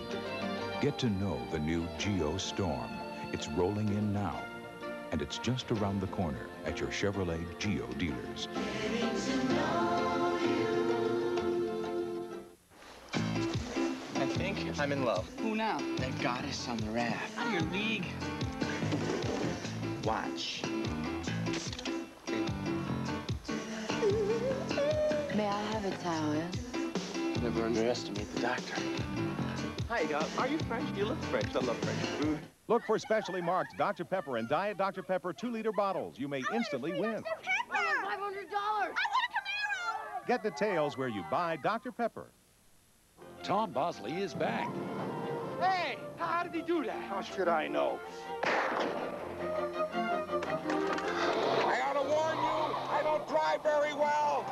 Get to know the new Geo Storm. It's rolling in now, and it's just around the corner at your Chevrolet Geo dealers. Getting to know you. I think I'm in love. Who now? That goddess on the raft. Out of your league. Watch. May I have a towel? Never underestimate the doctor. Hi, are you French? You look French. I love French food. Look for specially marked Dr. Pepper and Diet Dr. Pepper 2-liter bottles. You may instantly win. I want $500. I want a Camaro. Get the tails where you buy Dr. Pepper. Tom Bosley is back. Hey, how did he do that? How should I know? I ought to warn you, I don't drive very well.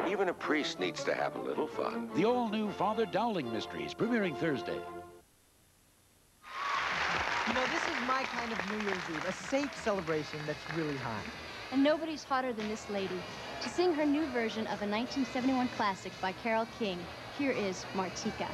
Even a priest needs to have a little fun. The all-new Father Dowling Mysteries, premiering Thursday. You know, this is my kind of New Year's Eve, a safe celebration that's really hot. And nobody's hotter than this lady. To sing her new version of a 1971 classic by Carole King, here is Martika.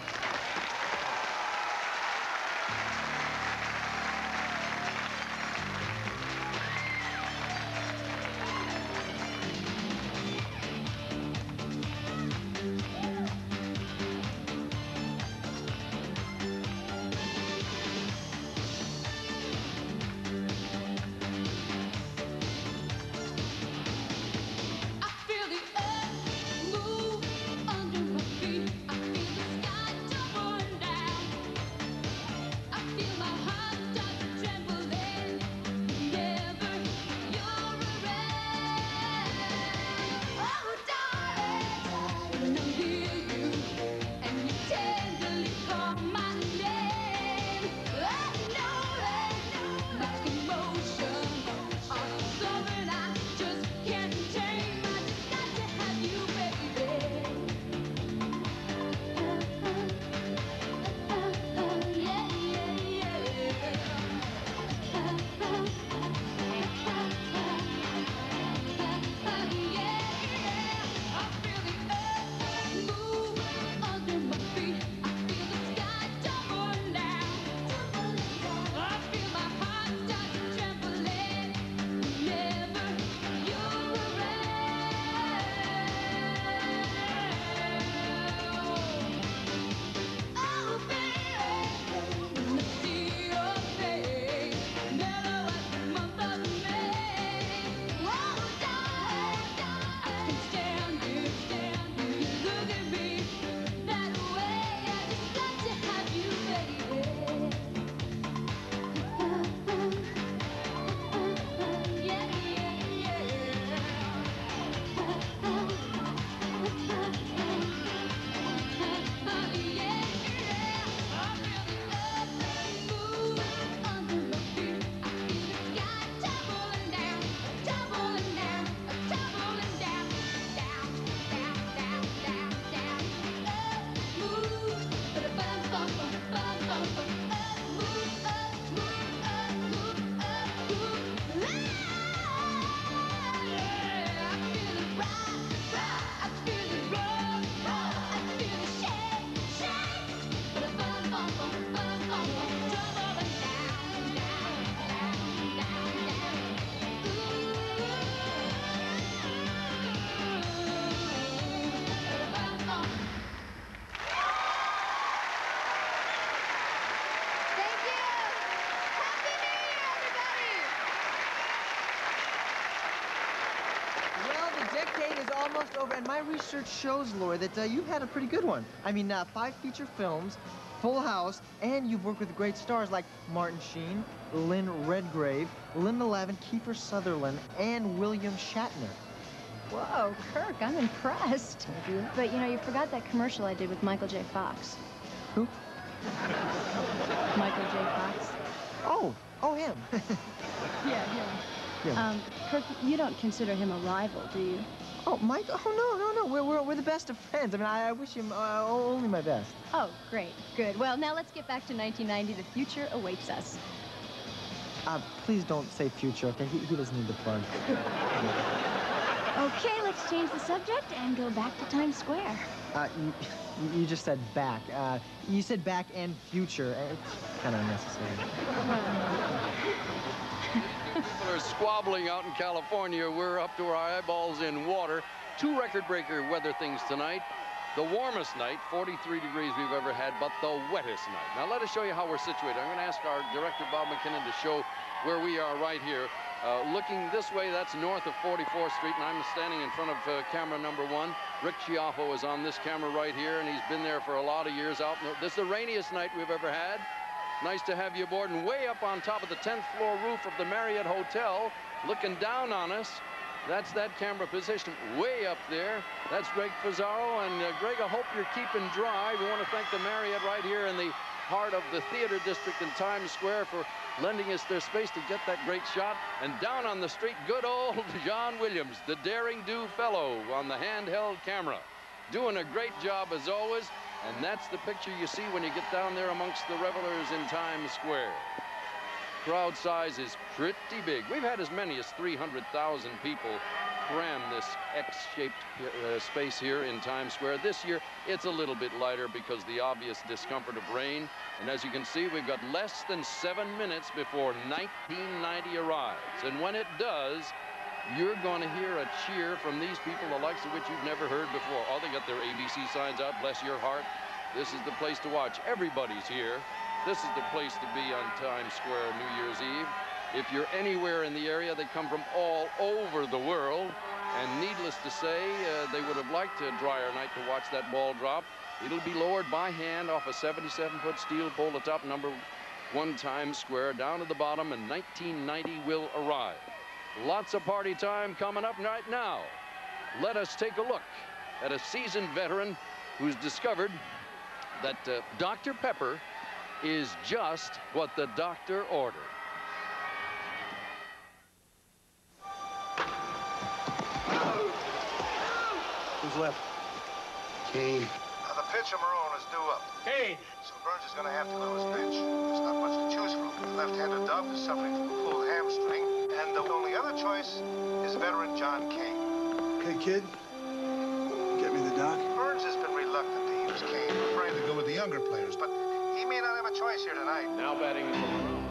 Almost over, and my research shows, Laura, that you've had a pretty good one. I mean, 5 feature films, Full House, and you've worked with great stars like Martin Sheen, Lynn Redgrave, Linda Lavin, Kiefer Sutherland, and William Shatner. Whoa, Kirk, I'm impressed. Thank you. But, you know, you forgot that commercial I did with Michael J. Fox. Who? Michael J. Fox. Oh, him. Yeah, him. Yeah. Kirk, you don't consider him a rival, do you? Oh, Mike? Oh, no. We're the best of friends. I mean, I wish him only my best. Oh, great. Good. Well, now let's get back to 1990. The future awaits us. Please don't say future, okay? He doesn't need the plug. Okay, let's change the subject and go back to Times Square. You just said back. You said back and future. It's kind of unnecessary. People are squabbling out in California. We're up to our eyeballs in water. 2 record-breaker weather things tonight. The warmest night, 43 degrees we've ever had, but the wettest night. Now let us show you how we're situated. I'm going to ask our director, Bob McKinnon, to show where we are right here. Looking this way, that's north of 44th Street, and I'm standing in front of camera number 1. Rick Chiaffo is on this camera right here, and he's been there for a lot of years out. This is the rainiest night we've ever had. Nice to have you aboard, and way up on top of the 10th floor roof of the Marriott Hotel, looking down on us. That's that camera position way up there. That's Greg Pizarro, and Greg, I hope you're keeping dry. We want to thank the Marriott right here in the heart of the theater district in Times Square for lending us their space to get that great shot. And down on the street, good old John Williams, the daring-do fellow on the handheld camera. Doing a great job as always, and that's the picture you see when you get down there amongst the revelers in Times Square. Crowd size is pretty big. We've had as many as 300,000 people cram this X-shaped space here in Times Square. This year, it's a little bit lighter because the obvious discomfort of rain. And as you can see, we've got less than 7 minutes before 1990 arrives. And when it does, you're going to hear a cheer from these people, the likes of which you've never heard before. Oh, they got their ABC signs out, bless your heart. This is the place to watch. Everybody's here. This is the place to be on Times Square New Year's Eve. If you're anywhere in the area, they come from all over the world. And needless to say, they would have liked a drier night to watch that ball drop. It'll be lowered by hand off a 77-foot steel pole atop number 1 Times Square down to the bottom, and 1990 will arrive. Lots of party time coming up right now. Let us take a look at a seasoned veteran who's discovered that Dr. Pepper is just what the doctor ordered. Who's left? Kane. The pitcher, Marone, is due up. Kane! So Burns is going to have to go to his bench. There's not much to choose from. The left-hander Dove is suffering from a pulled hamstring. And the only other choice is veteran John Kane. Hey, kid. Get me the doc. Burns has been reluctant to use Kane, preferring to go with the younger players. But he may not have a choice here tonight. Now batting is Marone.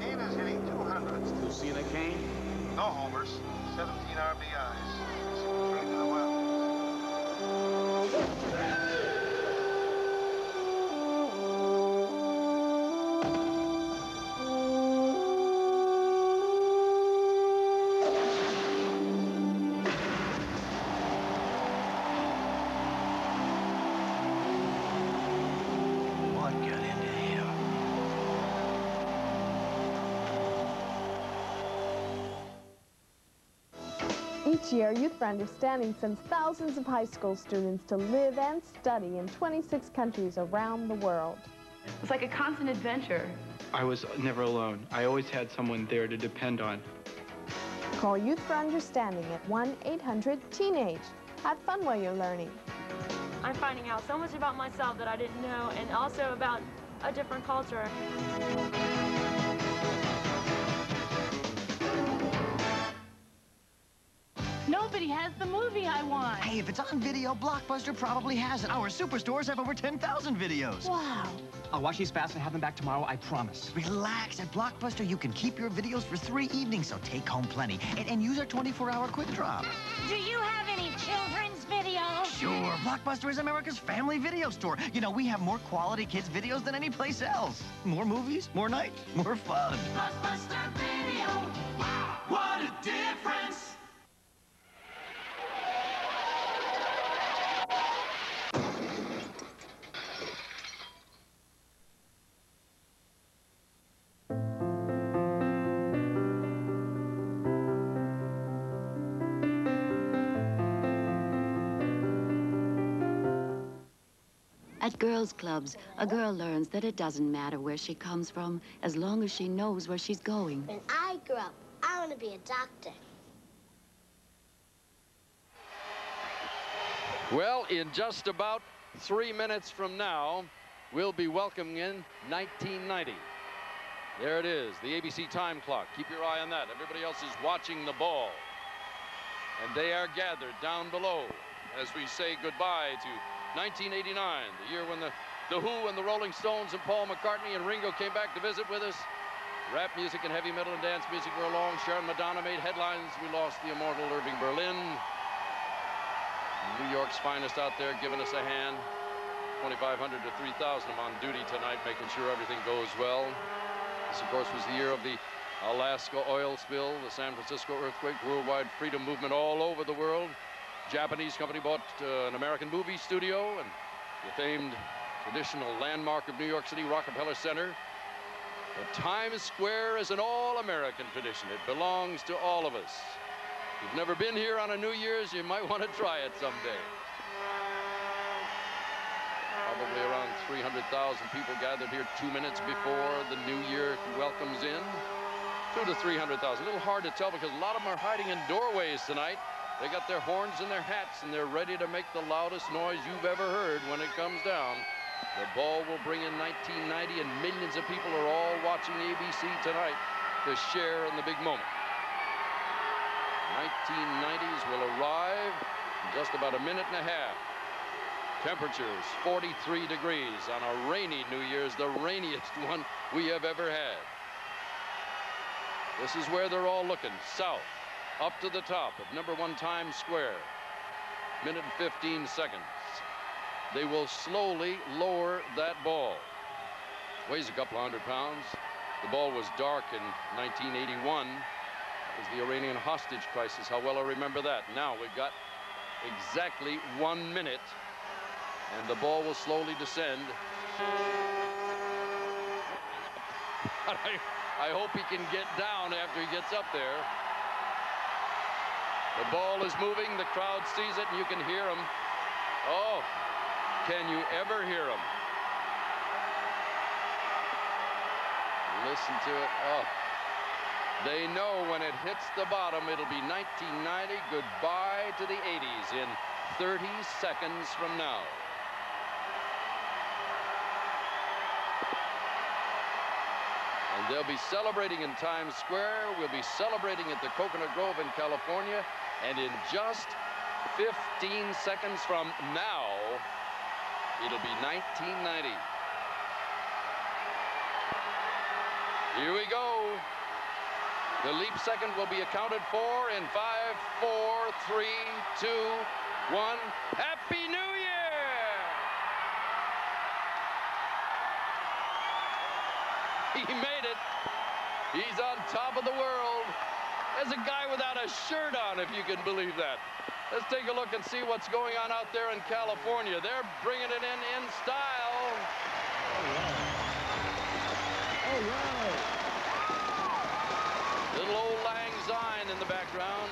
Kane is hitting 200s. Still seeing a Kane? No homers. 17 RBIs. He's returning to the well. Each year, Youth for Understanding sends thousands of high school students to live and study in 26 countries around the world. It's like a constant adventure. I was never alone. I always had someone there to depend on. Call Youth for Understanding at 1-800-TEENAGE. Have fun while you're learning. I'm finding out so much about myself that I didn't know, and also about a different culture. Nobody has the movie I want. Hey, if it's on video, Blockbuster probably has it. Our superstores have over 10,000 videos. Wow. I'll watch these fast and have them back tomorrow, I promise. Relax. At Blockbuster, you can keep your videos for 3 evenings, so take home plenty. And use our 24-hour quick drop. Do you have any children's videos? Sure. Blockbuster is America's family video store. You know, we have more quality kids' videos than any place else. More movies, more nights, more fun. Blockbuster Video. Wow, what a difference. At girls' clubs, a girl learns that it doesn't matter where she comes from as long as she knows where she's going. When I grow up, I want to be a doctor. Well, in just about 3 minutes from now, we'll be welcoming in 1990. There it is, the ABC time clock. Keep your eye on that. Everybody else is watching the ball. And they are gathered down below as we say goodbye to 1989, the year when the Who and the Rolling Stones and Paul McCartney and Ringo came back to visit with us. Rap music and heavy metal and dance music were along. Sharon Madonna made headlines. We lost the immortal Irving Berlin. New York's finest out there giving us a hand. 2,500 to 3,000 of them on duty tonight, making sure everything goes well. This, of course, was the year of the Alaska oil spill, the San Francisco earthquake, worldwide freedom movement all over the world. Japanese company bought an American movie studio, and the famed traditional landmark of New York City, Rockefeller Center. But Times Square is an all-American tradition. It belongs to all of us. If you've never been here on a New Year's, you might want to try it someday. Probably around 300,000 people gathered here 2 minutes before the New Year welcomes in. 200,000 to 300,000. A little hard to tell because a lot of them are hiding in doorways tonight. They got their horns in their hats and they're ready to make the loudest noise you've ever heard when it comes down. The ball will bring in 1990 and millions of people are all watching ABC tonight to share in the big moment. 1990s will arrive in just about a minute and a half. Temperatures 43 degrees on a rainy New Year's, the rainiest one we have ever had. This is where they're all looking, south, up to the top of #1 Times Square. Minute and 15 seconds. They will slowly lower that ball. Weighs a couple of 100 pounds. The ball was dark in 1981. It was the Iranian hostage crisis. How well I remember that. Now we've got exactly 1 minute, and the ball will slowly descend. I hope he can get down after he gets up there. The ball is moving. The crowd sees it, and you can hear him. Oh, can you ever hear him? Listen to it. Oh, they know when it hits the bottom, it'll be 1990. Goodbye to the 80s in 30 seconds from now. And they'll be celebrating in Times Square. We'll be celebrating at the Coconut Grove in California. And in just 15 seconds from now, it'll be 1990. Here we go. The leap second will be accounted for in 5, 4, 3, 2, 1. Happy New Year! He made it. He's on top of the world. There's a guy without a shirt on, if you can believe that. Let's take a look and see what's going on out there in California. They're bringing it in style. All right. Little old Lang Syne in the background.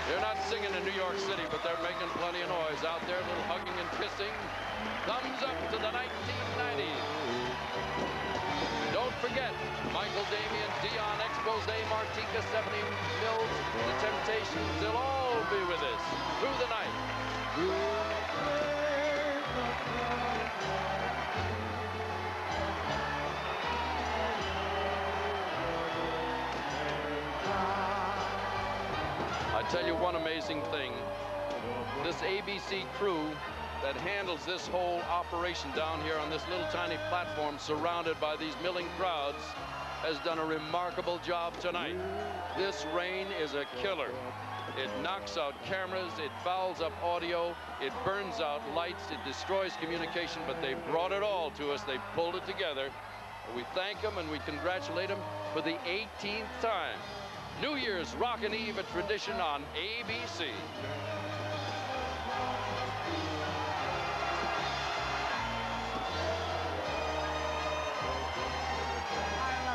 They're not singing in New York City, but they're making plenty of noise out there. A little hugging and kissing. Thumbs up to the 1990s. Don't forget, Michael Damian, Dion, Expose, Martika, Stephanie Mills, The Temptations. They'll all be with us through the night. I tell you one amazing thing. This ABC crew that handles this whole operation down here on this little tiny platform surrounded by these milling crowds has done a remarkable job tonight. This rain is a killer. It knocks out cameras, it fouls up audio, it burns out lights, it destroys communication, but they brought it all to us. They pulled it together. We thank them and we congratulate them for the 18th time. New Year's Rockin' Eve, a tradition on ABC. I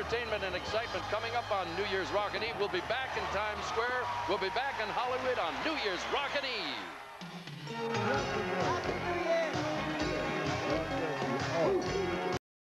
entertainment and excitement coming up on New Year's Rockin' Eve. We'll be back in Times Square. We'll be back in Hollywood on New Year's Rockin' Eve.